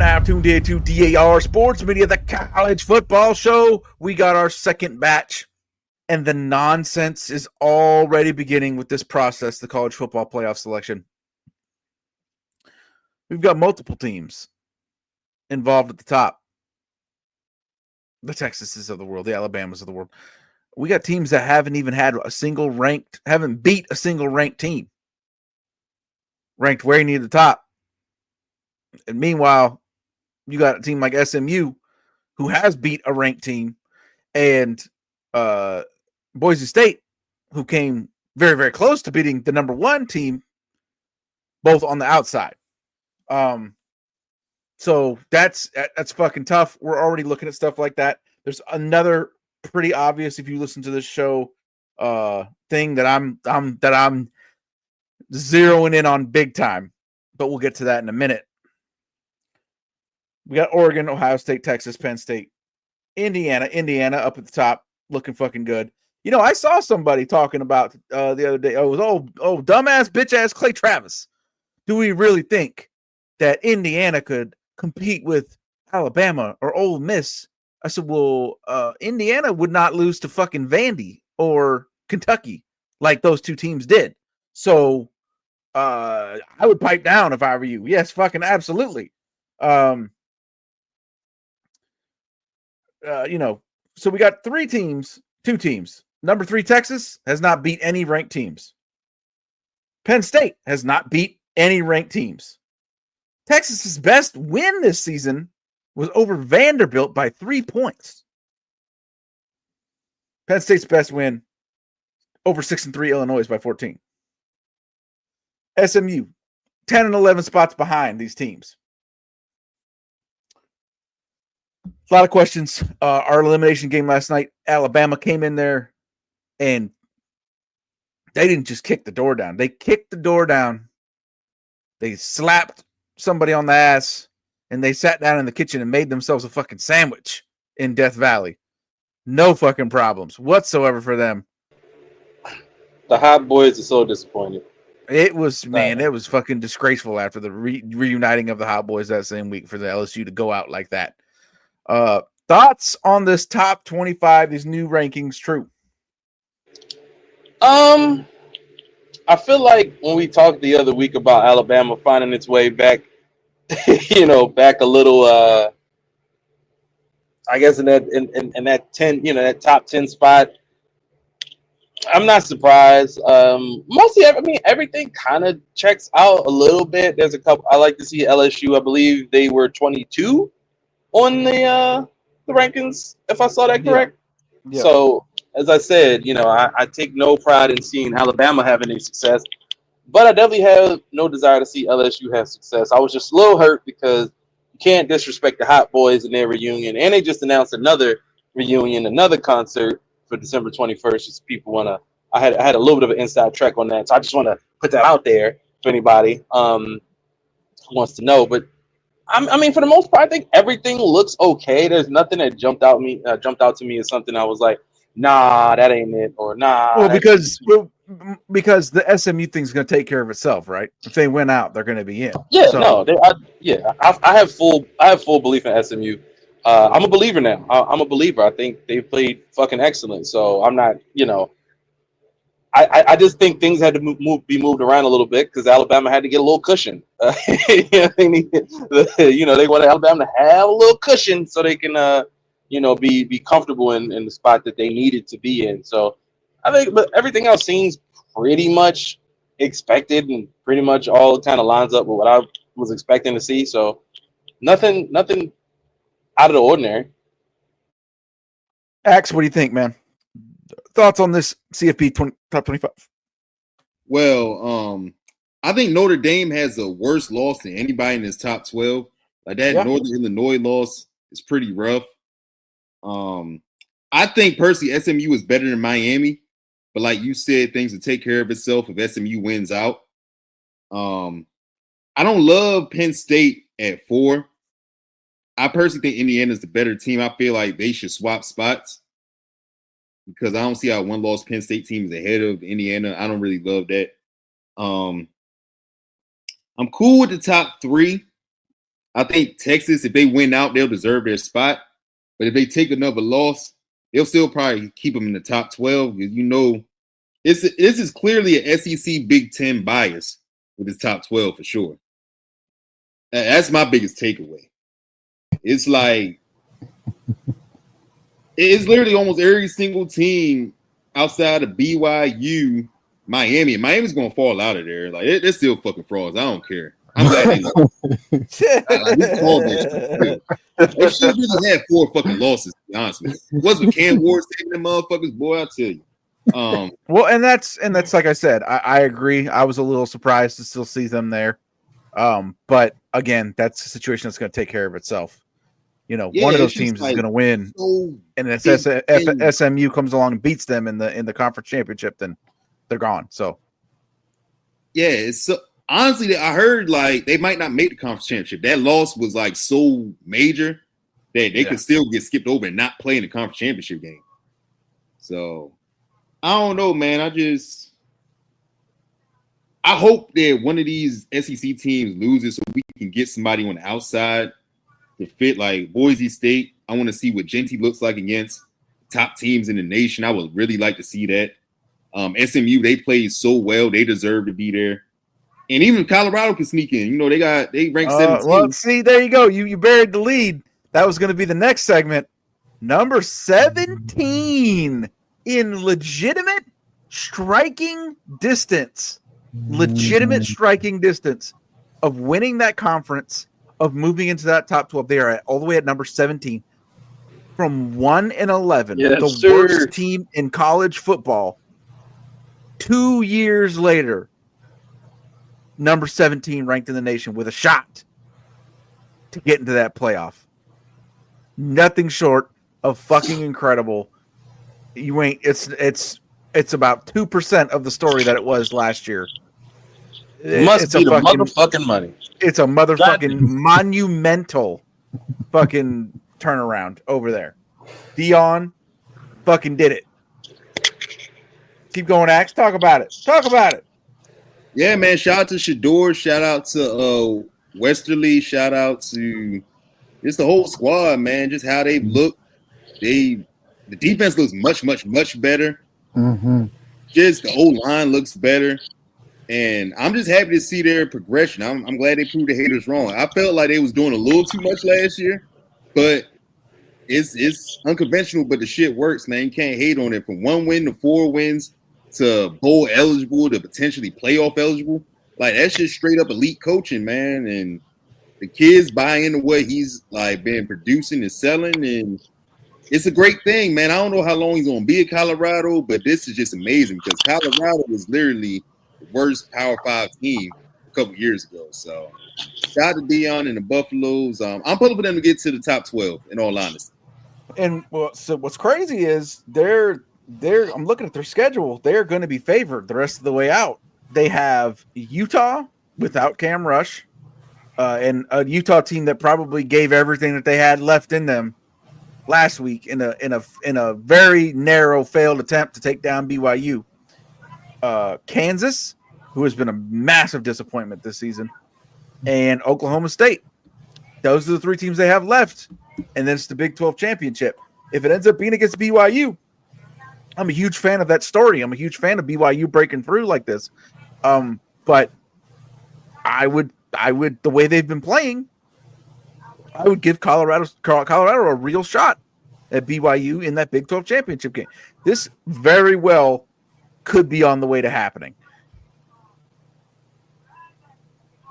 now tuned in to DAR Sports Media, the college football show. We got our second batch, and the nonsense is already beginning with this process, the college football playoff selection. We've got multiple teams involved at the top. The Texases of the world, the Alabamas of the world. We got teams that haven't even had haven't beat a single ranked team. Ranked way near the top. And meanwhile, you got a team like SMU who has beat a ranked team, and Boise State, who came very, very close to beating the number one team, both on the outside. So that's fucking tough. We're already looking at stuff like that. There's another pretty obvious, if you listen to this show, thing that I'm zeroing in on big time, but we'll get to that in a minute. We got Oregon, Ohio State, Texas, Penn State, Indiana up at the top, looking fucking good. You know, I saw somebody talking about the other day. Oh, it was dumbass, bitch ass Clay Travis. Do we really think that Indiana could compete with Alabama or Ole Miss? I said, well, Indiana would not lose to fucking Vandy or Kentucky like those two teams did. So I would pipe down if I were you. Yes, fucking absolutely. So we got two teams. Number 3, Texas has not beat any ranked teams. Penn State has not beat any ranked teams. Texas's best win this season was over Vanderbilt by 3 points. Penn State's best win over 6-3 Illinois by 14. SMU 10 and 11 spots behind these teams. A lot of questions. Our elimination game last night, Alabama came in there and they didn't just kick the door down. They kicked the door down. They slapped somebody on the ass and they sat down in the kitchen and made themselves a fucking sandwich in Death Valley. No fucking problems whatsoever for them. The Hot Boys are so disappointed. It was, man, it was fucking disgraceful after the reuniting of the Hot Boys that same week for the LSU to go out like that. Thoughts on this top 25, these new rankings? True. I feel like when we talked the other week about Alabama finding its way back, back a little, I guess in that 10, that top 10 spot, I'm not surprised. Mostly, everything kind of checks out a little bit. There's a couple. I like to see LSU. I believe they were 22 on the rankings, if I saw that correct. Yeah. So, as I said, I take no pride in seeing Alabama having any success, but I definitely have no desire to see LSU have success. I was just a little hurt because you can't disrespect the Hot Boys in their reunion, and they just announced another reunion, another concert for December 21st. Just people want to. I had a little bit of an inside track on that, so I just want to put that out there for anybody who wants to know. But I mean, for the most part, I think everything looks okay. There's nothing that jumped out to me as something I was like, nah, that ain't it, or nah. Well, because the SMU thing's going to take care of itself, right? If they win out, they're going to be in. Yeah, so. No, I have full belief in SMU. I'm a believer now. I'm a believer. I think they played fucking excellent. So I'm not, I just think things had to be moved around a little bit because Alabama had to get a little cushion. They wanted Alabama to have a little cushion so they can, be comfortable in the spot that they needed to be in. So I think, but everything else seems pretty much expected and pretty much all kind of lines up with what I was expecting to see. So nothing out of the ordinary. Axe, what do you think, man? Thoughts on this CFP top 25? Well, I think Notre Dame has a worse loss than anybody in this top 12. Like that Northern Illinois loss is pretty rough. I think personally SMU is better than Miami, but like you said, things will take care of itself if SMU wins out. I don't love Penn State at 4. I personally think Indiana's the better team. I feel like they should swap spots because I don't see how one-loss Penn State team is ahead of Indiana. I don't really love that. I'm cool with the top 3. I think Texas, if they win out, they'll deserve their spot. But if they take another loss, they'll still probably keep them in the top 12. You know, this is clearly an SEC Big Ten bias with this top 12 for sure. That's my biggest takeaway. It's like it's literally almost every single team outside of BYU, Miami. And Miami's gonna fall out of there. Like they're still fucking frauds. I don't care. I'm glad they lost. We called this. They should really have 4 fucking losses, to be honest with you. It wasn't Cam Ward saving them motherfuckers, boy, I tell you. Well, and that's like I said, I agree. I was a little surprised to still see them there. But again, that's a situation that's going to take care of itself. You know, one of those teams is going to win, and if SMU comes along and beats them in the conference championship, then they're gone. So, yeah, it's so honestly, I heard like they might not make the conference championship. That loss was like so major that they could still get skipped over and not play in the conference championship game. So, I don't know, man. I hope that one of these SEC teams loses so we can get somebody on the outside to fit like Boise State. I want to see what Genty looks like against top teams in the nation. I would really like to see that. SMU, they played so well. They deserve to be there. And even Colorado can sneak in. You know, they ranked 17. Well, see, there you go. You buried the lead. That was going to be the next segment. Number 17 in legitimate striking distance. Legitimate striking distance of winning that conference, of moving into that top 12. They are all the way at number 17 from 1-11, the worst team in college football. 2 years later, number 17 ranked in the nation with a shot to get into that playoff. Nothing short of fucking incredible. It's about 2% of the story that it was last year. Must be the motherfucking money. It's a motherfucking monumental fucking turnaround over there. Dion fucking did it. Keep going, Axe. Talk about it. Yeah, man. Shout out to Shador. Shout out to Westerly. Shout out to just the whole squad, man. Just how they look. The defense looks much, much, much better. Mm-hmm. Just the O-line looks better. And I'm just happy to see their progression. I'm glad they proved the haters wrong. I felt like they was doing a little too much last year, but it's unconventional, but the shit works, man. You can't hate on it. From 1 win to 4 wins to bowl eligible to potentially playoff eligible. Like, that's just straight up elite coaching, man. And the kids buy into what he's like been producing and selling, and it's a great thing, man. I don't know how long he's gonna be at Colorado, but this is just amazing because Colorado was literally the worst Power 5 team a couple years ago. So shout out to Dion and the Buffaloes. I'm pulling for them to get to the top 12, in all honesty. And so what's crazy is I'm looking at their schedule. They're going to be favored the rest of the way out. They have Utah without Cam Rush, and a Utah team that probably gave everything that they had left in them last week in a very narrow failed attempt to take down BYU. Kansas, who has been a massive disappointment this season, and Oklahoma State. Those are the 3 teams they have left, and then it's the Big 12 championship. If it ends up being against BYU, I'm a huge fan of that story. I'm a huge fan of BYU breaking through like this. But I would the way they've been playing, I would give Colorado a real shot at BYU in that Big 12 championship game. This very well could be on the way to happening.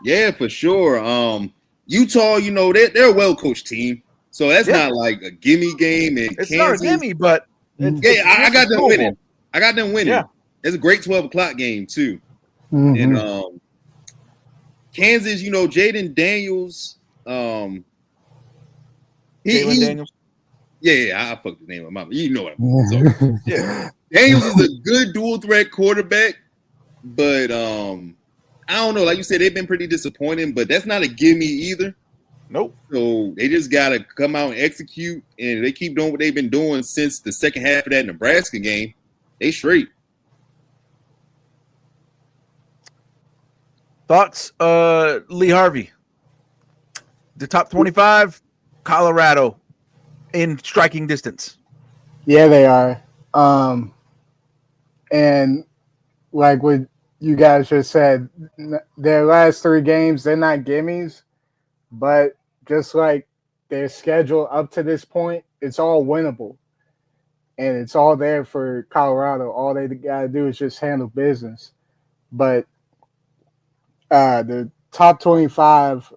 Yeah, for sure. Utah, you know, they're a well-coached team, so that's not like a gimme game. And it's Kansas, not a gimme, but I got them winning. I got them winning. Yeah. It's a great 12 o'clock game too. Mm-hmm. And Kansas, you know, Jaden Daniels. Daniels. I fucked the name of my. You know what I'm saying. Yeah. Daniels is a good dual threat quarterback, but I don't know. Like you said, they've been pretty disappointing, but that's not a gimme either. Nope. So they just got to come out and execute, and they keep doing what they've been doing since the second half of that Nebraska game. They straight. Thoughts, Lee Harvey? the top 25, Colorado in striking distance. Yeah, they are. And like what you guys just said, their last 3 games, they're not gimmies, but just like their schedule up to this point, it's all winnable. And it's all there for Colorado. All they got to do is just handle business. But the top 25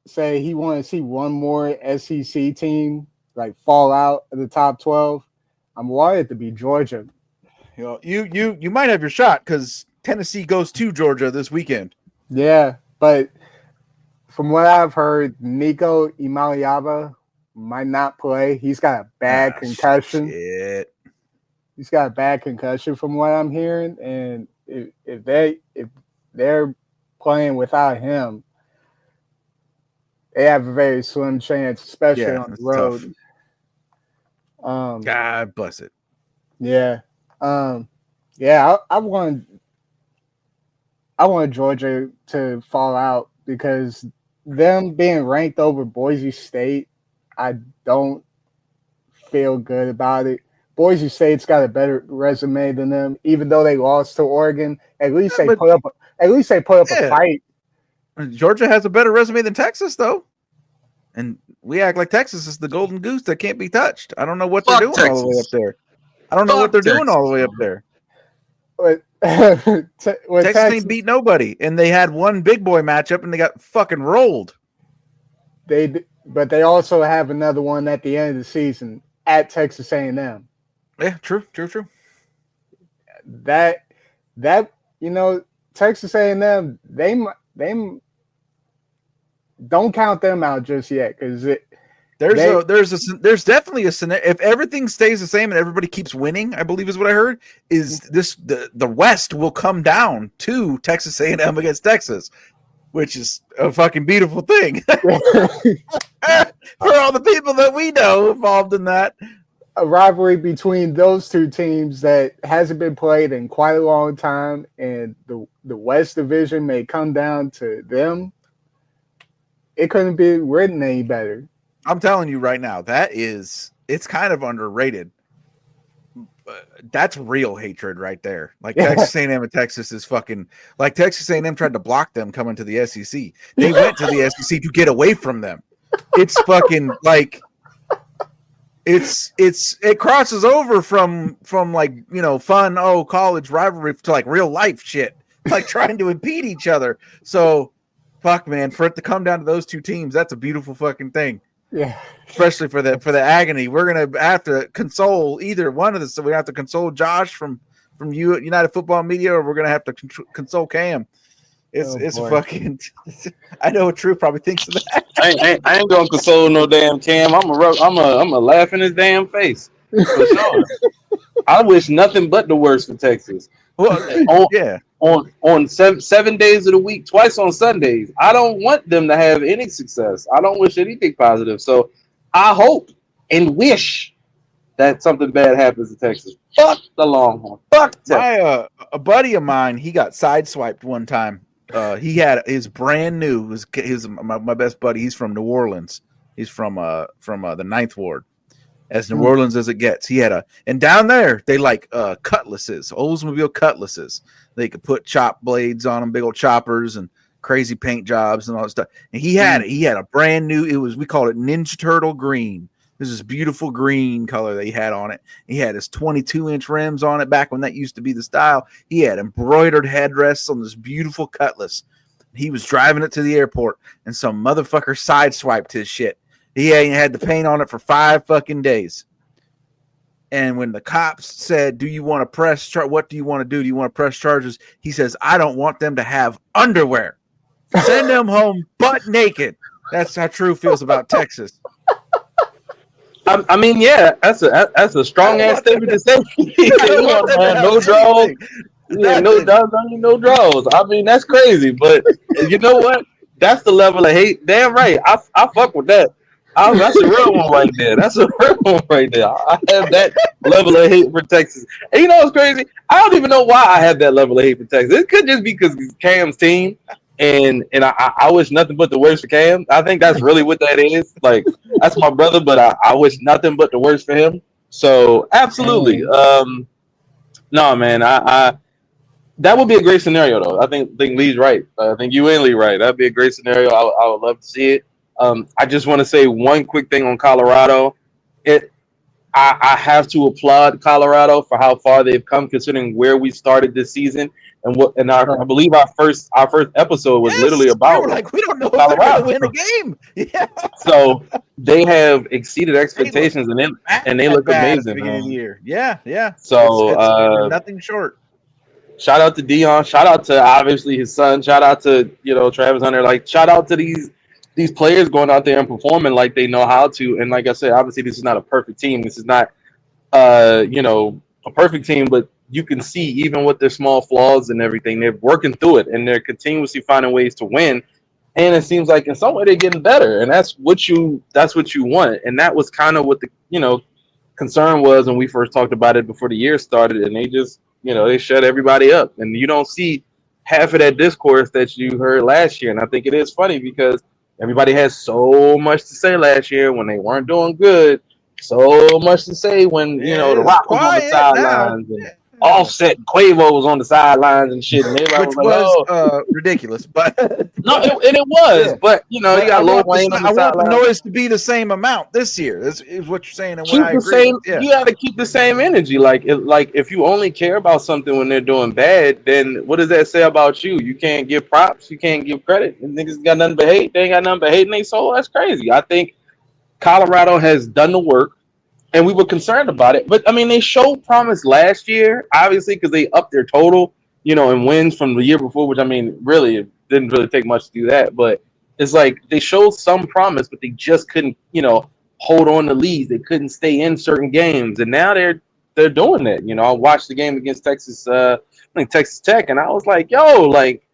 say he want to see one more SEC team like fall out of the top 12. I'm wanted to be Georgia. You might have your shot because Tennessee goes to Georgia this weekend. Yeah, but from what I've heard, Nico Imaliaba might not play. He's got a bad concussion. Shit. He's got a bad concussion from what I'm hearing, and if they're playing without him, they have a very slim chance, especially on the road. God bless it. Yeah. I want Georgia to fall out because them being ranked over Boise State, I don't feel good about it. Boise State's got a better resume than them, even though they lost to Oregon. At least they put up a fight. Georgia has a better resume than Texas, though. And we act like Texas is the golden goose that can't be touched. I don't know what they're doing all the way up there. I don't know what they're doing all the way up there. Texas ain't beat nobody, and they had one big boy matchup, and they got fucking rolled. But they also have another one at the end of the season at Texas A&M. Yeah, true. That Texas A&M, they don't count them out just yet because there's definitely a scenario. If everything stays the same and everybody keeps winning, I believe is what I heard, is the West will come down to Texas A&M against Texas, which is a fucking beautiful thing for all the people that we know involved in that. A rivalry between those two teams that hasn't been played in quite a long time, and the West Division may come down to them. It couldn't be written any better. I'm telling you right now, it's kind of underrated. That's real hatred right there. Like Texas A&M and Texas is fucking like Texas A&M tried to block them coming to the SEC. They went to the SEC to get away from them. It's fucking like it crosses over from like, fun college rivalry to like real life shit, like trying to impede each other. So fuck, man, for it to come down to those two teams, that's a beautiful fucking thing. Yeah, especially for the agony. We're gonna have to console either one of us. So we have to console Josh from you at United Football Media, or we're gonna have to console Cam. It's fucking. I know what True probably thinks of that. I ain't gonna console no damn Cam. I'm a laugh in his damn face for sure. I wish nothing but the worst for Texas. Well, yeah. On 7 days of the week, twice on Sundays. I don't want them to have any success. I don't wish anything positive. So I hope and wish that something bad happens to Texas. Fuck the Longhorn. Fuck Texas. A buddy of mine, he got sideswiped one time. He had his brand new. My best buddy. He's from New Orleans. He's from the Ninth Ward. As New Orleans as it gets. He had and down there they like cutlasses, Oldsmobile cutlasses. They could put chop blades on them, big old choppers and crazy paint jobs and all that stuff. And he had a brand new, we called it Ninja Turtle green. This is beautiful green color that he had on it. He had his 22-inch rims on it back when that used to be the style. He had embroidered headrests on this beautiful cutlass. He was driving it to the airport and some motherfucker sideswiped his shit. He ain't had the paint on it for 5 fucking days. And when the cops said, do you want to press what do you want to do? Do you want to press charges? He says, I don't want them to have underwear. Send them home butt naked. That's how True feels about Texas. I mean, yeah, that's a strong ass statement to say. No draws. Yeah, no draws on you, no draws. I mean, that's crazy. But you know what? That's the level of hate. Damn right. I fuck with that. That's a real one right there. That's a real one right there. I have that level of hate for Texas. And you know what's crazy? I don't even know why I have that level of hate for Texas. It could just be because it's Cam's team. And I wish nothing but the worst for Cam. I think that's really what that is. Like that's my brother, but I wish nothing but the worst for him. So absolutely. No, man, I that would be a great scenario though. I think Lee's right. I think you and Lee right. That'd be a great scenario. I would love to see it. I just want to say one quick thing on Colorado. It I have to applaud Colorado for how far they've come, considering where we started this season and what. And I believe our first episode was literally Yes, we about were like, we don't know if they're Colorado. going to win a game. Yeah, So they have exceeded expectations, and they that look bad at the amazing, beginning of the man. year. Yeah, yeah. So It's nothing short. shout out to Dion. Shout out to obviously his son. Shout out to Travis Hunter. Like shout out to these players going out there and performing like they know how to. And like I said, obviously this is not a perfect team. This is not a perfect team, but you can see even with their small flaws and everything, they're working through it and they're continuously finding ways to win. And it seems like in some way they're getting better, and that's what you want. And that was kind of what the concern was when we first talked about it before the year started, and they just they shut everybody up, and you don't see half of that discourse that you heard last year. And I think it is funny because everybody has so much to say last year when they weren't doing good, so much to say when The It's Rock was on the quiet now. sidelines and Offset and Quavo was on the sidelines and shit, and everybody Which was like, was "Oh, ridiculous, but no," and it was. yeah. But you But got Lil Wayne on the I want the sideline. noise to be the same amount this year. Is what you're saying, and what Keep I the agree same. with. Yeah, You got to keep the same energy. Like if you only care about something when they're doing bad, then what does that say about you? You can't give props. You can't give credit. And niggas got nothing but hate. They ain't got nothing but hate in their soul. That's crazy. I think Colorado has done the work, and we were concerned about it. But I mean, they showed promise last year, obviously, because they upped their total, and wins from the year before. Which I mean, really, it didn't really take much to do that. But it's like they showed some promise, but they just couldn't, hold on to leads. They couldn't stay in certain games, and now they're doing that. I watched the game against Texas, I think Texas Tech, and I was like, yo, like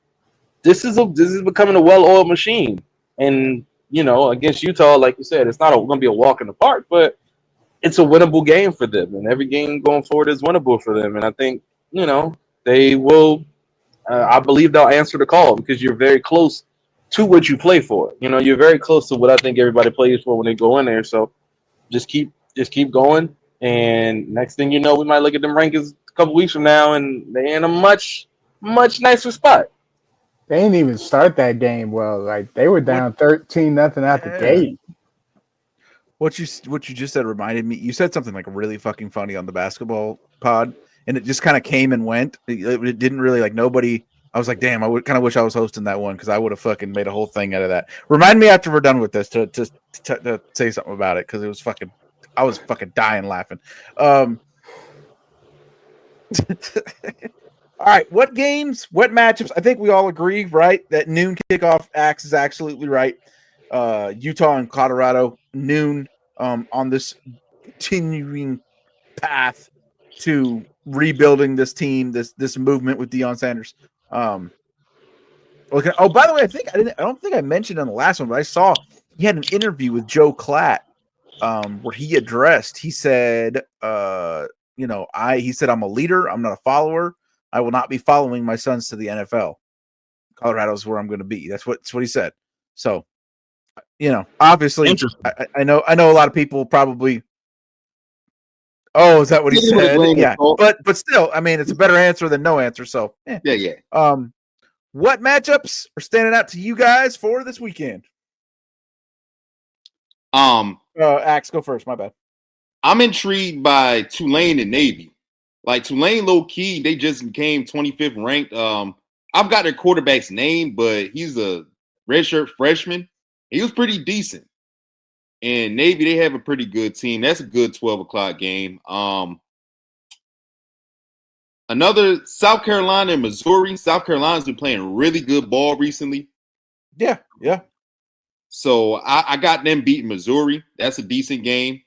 this is becoming a well-oiled machine. And against Utah, like you said, it's not going to be a walk in the park, but it's a winnable game for them, and every game going forward is winnable for them. And I think they will. I believe they'll answer the call because you're very close to what you play for. You're very close to what I think everybody plays for when they go in there. So just keep going, and next thing you know, we might look at them rankings a couple weeks from now, and they're in a much nicer spot. They didn't even start that game well. Like they were down 13-0 out the gate. What you just said reminded me. You said something like really fucking funny on the basketball pod, and it just kind of came and went. It didn't really like nobody. I was like, damn, I would kind of wish I was hosting that one because I would have fucking made a whole thing out of that. Remind me after we're done with this to say something about it because it was fucking. I was fucking dying laughing. All right, what games, what matchups? I think we all agree, right? That noon kickoff Axe is absolutely right. Utah and Colorado noon on this continuing path to rebuilding this team, this movement with Deion Sanders. Okay. Oh, by the way, I don't think I mentioned on the last one, but I saw he had an interview with Joe Klatt where he addressed. He said, he said I'm a leader. I'm not a follower. I will not be following my sons to the NFL. Colorado's where I'm going to be. That's what he said. So, obviously, I know a lot of people probably. Oh, is that what he said? Yeah, but still, I mean, it's a better answer than no answer. So, yeah. What matchups are standing out to you guys for this weekend? Axe, go first. My bad. I'm intrigued by Tulane and Navy. Like Tulane, low key, they just became 25th ranked. I've got their quarterback's name, but he's a redshirt freshman. He was pretty decent. And Navy, they have a pretty good team. That's a good 12 o'clock game. Another South Carolina and Missouri. South Carolina's been playing really good ball recently. Yeah. So I got them beating Missouri. That's a decent game.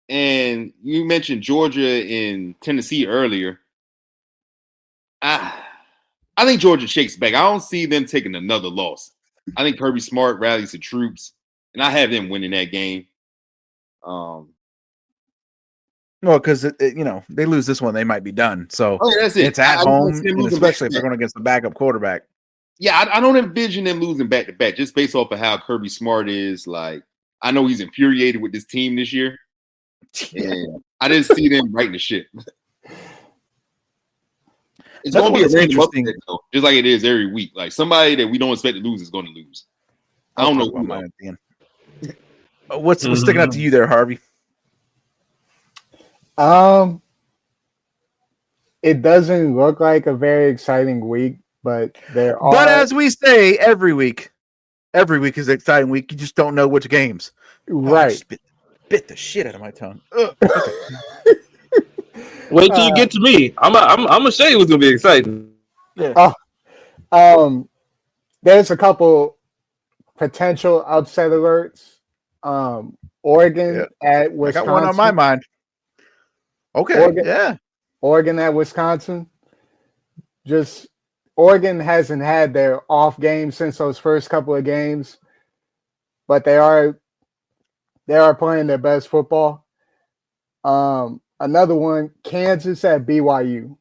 And you mentioned Georgia and Tennessee earlier. I think Georgia shakes back. I don't see them taking another loss. I think Kirby Smart rallies the troops, and I have them winning that game. Well, because they lose this one, they might be done. So Oh, yeah, that's it. it's at I don't home, see them and losing especially if they're back-to-back. going against the backup quarterback. Yeah, I don't envision them losing back to back just based off of how Kirby Smart is. Like, I know he's infuriated with this team this year, and I didn't see them writing the shit. It's going to be a random upset, though, just like it is every week. Like, somebody that we don't expect to lose is going to lose. I don't know who, mine at the end. What's sticking out to you there, Harvey? It doesn't look like a very exciting week, but there are. But as we say every week is an exciting week. You just don't know which games. Right. I just bit the shit out of my tongue. Wait till you get to me. I'm gonna show you what's gonna be exciting. Yeah. There's a couple potential upset alerts. Oregon at Wisconsin. I got one on my mind. Okay. Oregon at Wisconsin. Just Oregon hasn't had their off game since those first couple of games, but they are playing their best football. Another one, Kansas at BYU.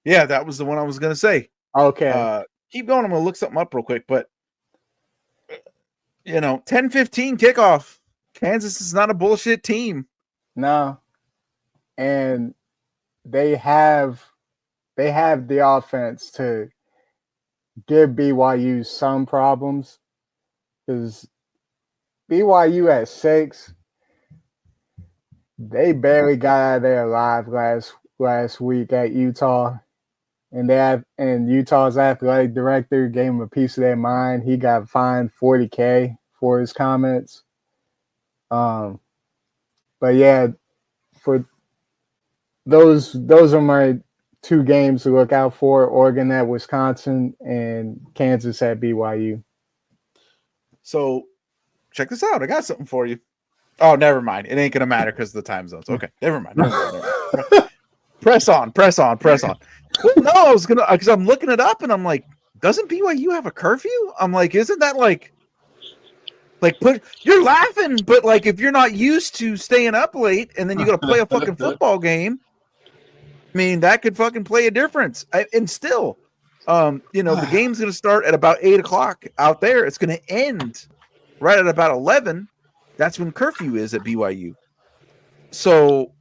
Yeah, that was the one I was going to say. Okay. Keep going. I'm going to look something up real quick, but 10-15 kickoff. Kansas is not a bullshit team. No. And they have the offense to give BYU some problems, because BYU at 6, they barely got out of there alive last week at Utah, and Utah's athletic director gave him a piece of their mind. He got fined $40,000 for his comments. But yeah, for those are my 2 games to look out for: Oregon at Wisconsin and Kansas at BYU. So check this out. I got something for you. Oh, never mind. It ain't going to matter because of the time zones. Okay, never mind. Press on. Well, no, I was going to, because I'm looking it up and I'm like, doesn't BYU have a curfew? I'm like, isn't that like you're laughing, but like if you're not used to staying up late and then you got to play a fucking football game, I mean, that could fucking play a difference. And still, the game's going to start at about 8:00 out there. It's going to end right at about 11. That's when curfew is at BYU. So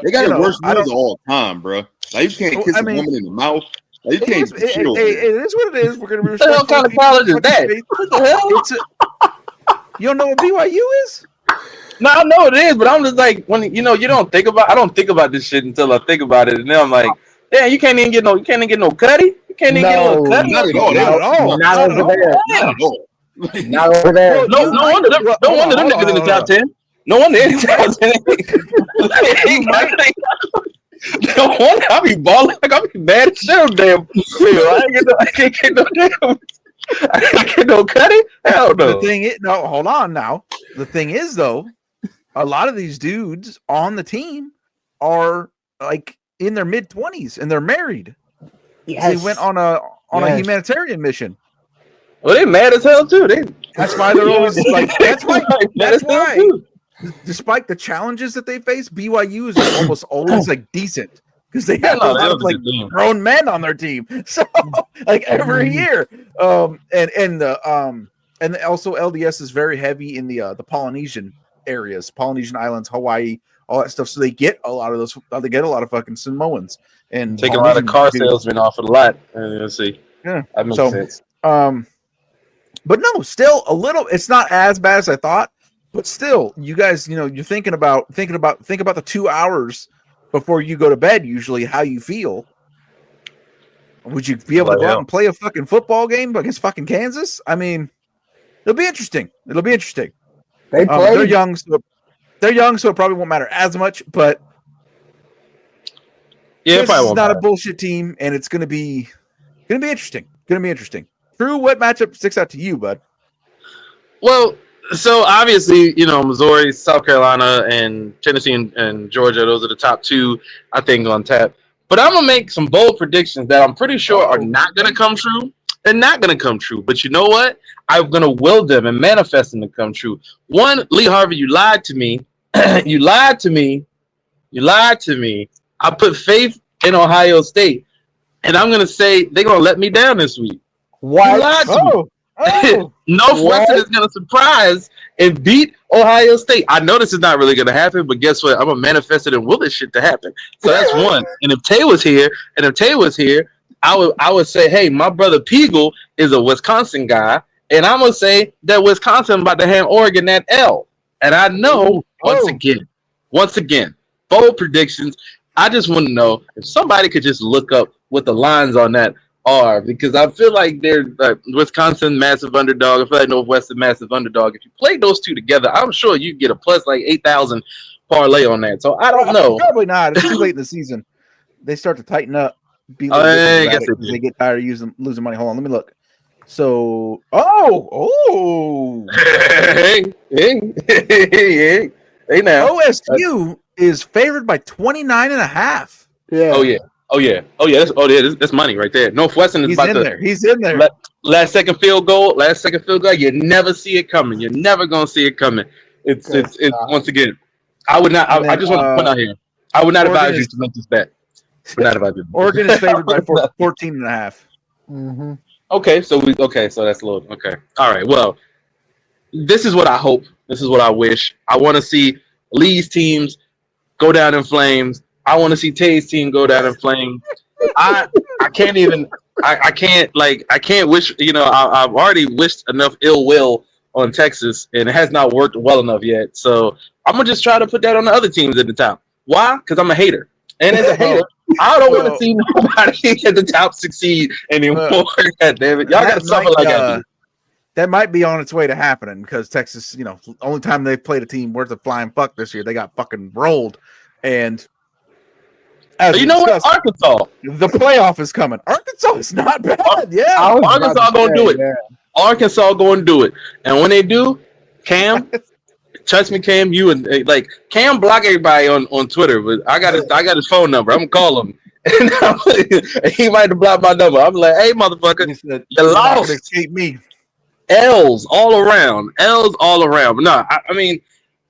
they got the worst rules of all time, bro. Like, you can't kiss a woman in the mouth. Like, you can't. It is what it is. We're going to be respectful. What kind of college is that? What the hell? You don't know what BYU is? No, I know it is, but I'm just like, when you don't think about. I don't think about this shit until I think about it, and then I'm like, yeah, you can't even get no cutty. You can't even get no cutty. Not at all. Not over there. Not at all. Not over there. No wonder them niggas in the top 10. No wonder they're in the top 10. No wonder I be balling like I be mad as shit. Damn, I can't get no damn. I can't get no cutty. Hell no. Hold on now. The thing is, though, a lot of these dudes on the team are like in their mid-20s and they're married. Yes. They went on a humanitarian mission. Well, they mad as hell too. That's why they're always like. That's why. Despite the challenges that they face, BYU is almost always like decent because they have a lot of like grown men on their team. So like every year, and also LDS is very heavy in the Polynesian areas, Polynesian islands, Hawaii, all that stuff. So they get a lot of those. They get a lot of fucking Samoans and take a lot of car salesmen off of the lot. Let's see. Yeah, that makes sense. But no, still a little. It's not as bad as I thought, but still, you guys, you're thinking about the 2 hours before you go to bed. Usually, how you feel. Would you be able to go out and play a fucking football game against fucking Kansas? I mean, it'll be interesting. They play. They're young, so it probably won't matter as much. But yeah, this is not a bullshit team, and it's gonna be interesting. Drew, what matchup sticks out to you, bud? Well, so obviously, Missouri, South Carolina, and Tennessee and Georgia, those are the top 2, I think, on tap. But I'm going to make some bold predictions that I'm pretty sure are not going to come true. They're not going to come true. But you know what? I'm going to will them and manifest them to come true. One, Lee Harvey, you lied to me. You lied to me You lied to me. I put faith in Ohio State, and I'm gonna say they're gonna let me down this week. What? You lied to me. Oh, Northwestern What? is going to surprise and beat Ohio State. I know this is not really going to happen, but guess what? I'm going to manifest it and will this shit to happen. So that's one. And if Tay was here, I would say, hey, my brother Peagle is a Wisconsin guy, and I'm going to say that Wisconsin about to hand Oregon that L. And I know, once again, bold predictions. I just want to know if somebody could just look up what the lines on that are, because I feel like they're Wisconsin massive underdog. I feel like Northwestern massive underdog. If you play those two together, I'm sure you get a plus like 8,000 parlay on that. So I don't know. Probably not. It's too late in the season. They start to tighten up. Be a I little bit guess because they get tired of losing money. Hold on, let me look. So, oh, hey now. OSU is favored by 29.5. Yeah. Oh yeah. That's money right there. Northwestern is He's about in to there. He's in there. last second field goal. You never see it coming. You're never gonna see it coming. It's once again. I would not. I just want to point out here. I would not advise you to make this bet. Would not advise you. Oregon is favored by 14.5. Mm-hmm. Okay, so that's a little okay. All right. Well, this is what I hope. This is what I wish. I want to see Lee's teams go down in flames. I want to see Tay's team go down in flames. I can't wish. I've already wished enough ill will on Texas, and it has not worked well enough yet. So I'm gonna just try to put that on the other teams at the top. Why? Because I'm a hater, and as a hater, I don't want to see nobody at the top succeed anymore. God damn it, y'all gotta suffer like that. That might be on its way to happening because Texas, only time they've played a team worth of flying fuck this year, they got fucking rolled. And as you know what? Arkansas, the playoff is coming. Arkansas is not bad. Yeah, Arkansas gonna do it. Yeah. Arkansas gonna do it. And when they do, Cam, trust me, Cam, you and Cam block everybody on Twitter, but I got his phone number. I'm gonna call him. And he might have blocked my number. I'm like, hey, motherfucker, you lost. Escape me. L's all around. But no, I mean,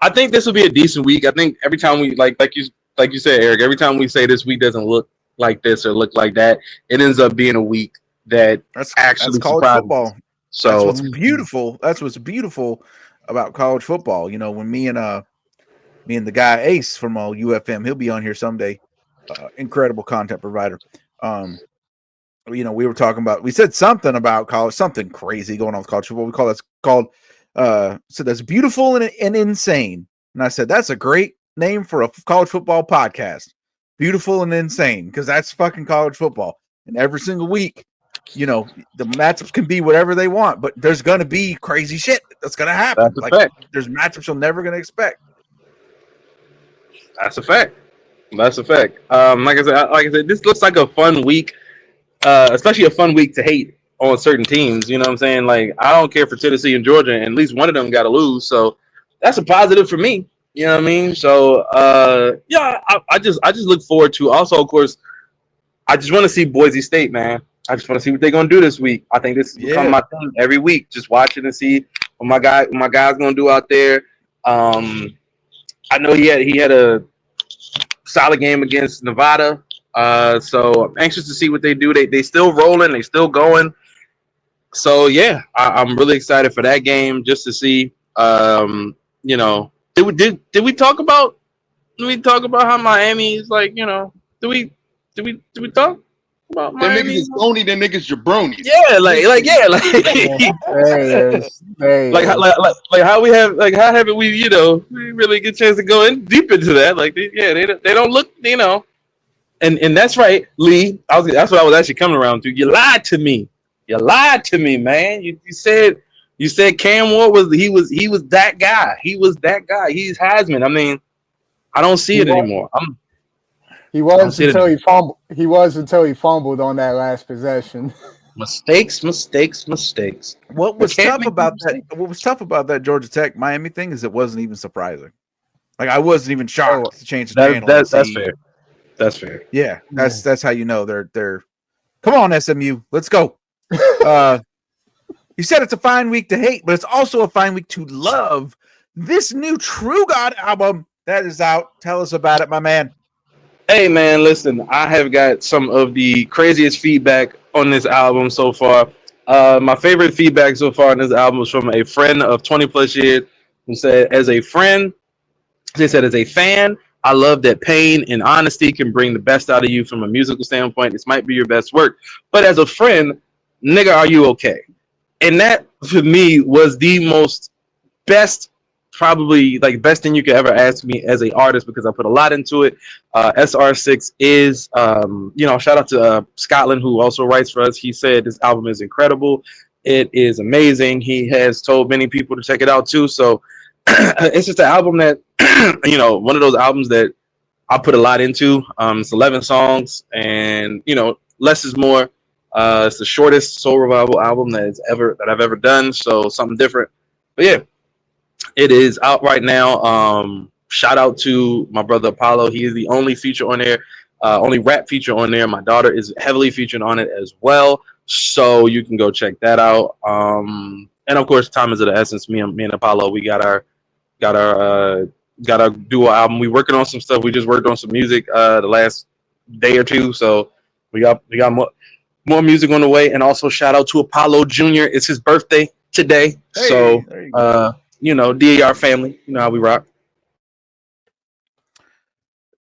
I think this will be a decent week. I think every time we like you said, Eric, every time we say this week doesn't look like this or look like that, it ends up being a week that's actually college football. So that's what's beautiful. That's what's beautiful about college football. When me and the guy Ace from UFM, he'll be on here someday. Incredible content provider. We were talking about. We said something about college, something crazy going on with college football. We call that's called. So that's beautiful and insane. And I said that's a great name for a college football podcast. Beautiful and insane, because that's fucking college football. And every single week, the matchups can be whatever they want, but there's gonna be crazy shit that's gonna happen. That's a fact. There's matchups you're never gonna expect. That's a fact. Like I said, this looks like a fun week. Especially a fun week to hate on certain teams. You know what I'm saying? Like, I don't care for Tennessee and Georgia, and at least one of them got to lose. So that's a positive for me. You know what I mean? So I just look forward to. Also, of course, I just want to see Boise State, man. I just want to see what they're gonna do this week. I think this is become my thing every week. Just watching and see what my guy's gonna do out there. I know he had a solid game against Nevada. So I'm anxious to see what they do. They still rolling, they still going. So yeah, I'm really excited for that game just to see. Did we talk about how Miami is like? Did we talk about Miami? Them niggas is phony. Them niggas jabronis. Yeah, like how we have how haven't we we really get a chance to go in deep into that? Like they don't look And that's right, Lee. That's what I was actually coming around to. You lied to me. You lied to me, man. You said Cam Ward was that guy. He was that guy. He's Heisman. I mean, I don't see it anymore. He was until he fumbled. He was until he fumbled on that last possession. Mistakes. What was tough about that? What was tough about that Georgia Tech Miami thing is it wasn't even surprising. Like I wasn't even shocked to change the channel. That's fair. That's fair. Yeah, that's how you know they're. Come on, SMU, let's go. You said it's a fine week to hate, but it's also a fine week to love. This new True God album That is out. Tell us about it, my man. Hey man, listen, I have got some of the craziest feedback on this album so far. My favorite feedback so far on this album was from a friend of 20 plus years who said, as a friend, they said, as a fan, I love that pain and honesty can bring the best out of you from a musical standpoint. This might be your best work. But as a friend, nigga, are you okay? And that, for me, was the most best, probably like best thing you could ever ask me as a artist because I put a lot into it. SR6 is, shout out to Scotland who also writes for us. He said this album is incredible. It is amazing. He has told many people to check it out too. So it's just an album that, one of those albums that I put a lot into. It's 11 songs, and less is more. It's the shortest soul revival album that I've ever done. So something different. But yeah, it is out right now. Shout out to my brother Apollo. He is the only feature on there, only rap feature on there. My daughter is heavily featured on it as well. So you can go check that out. And of course, time is of the essence. Me and Apollo, we got our duo album. We working on some stuff. We just worked on some music the last day or two. So we got more music on the way. And also shout out to Apollo Jr. It's his birthday today. Hey, so there you go. DAR family, you know how we rock.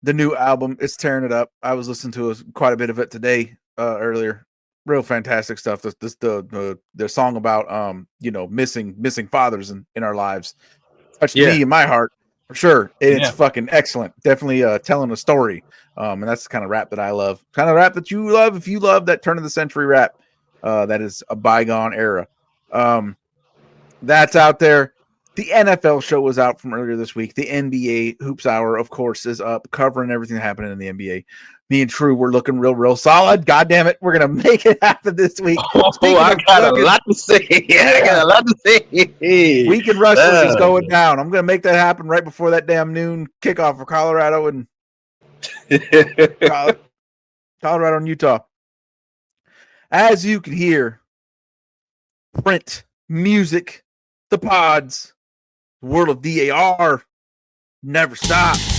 The new album, it's tearing it up. I was listening to quite a bit of it today, earlier. Real fantastic stuff. The song about missing fathers in our lives touched me in my heart for sure. It's fucking excellent. Definitely telling a story. And that's the kind of rap that I love. Kind of rap that you love if you love that turn of the century rap. That is a bygone era. That's out there. The NFL show was out from earlier this week. The NBA Hoops Hour, of course, is up, covering everything happening in the NBA. Me and True, we're looking real solid. God damn it, we're gonna make it happen this week. I got a lot to say. I got a lot to say. Weekend Wrestling is going down. I'm gonna make that happen right before that damn noon kickoff for Colorado and Colorado and Utah. As you can hear, print, music, the pods, the world of DAR never stops.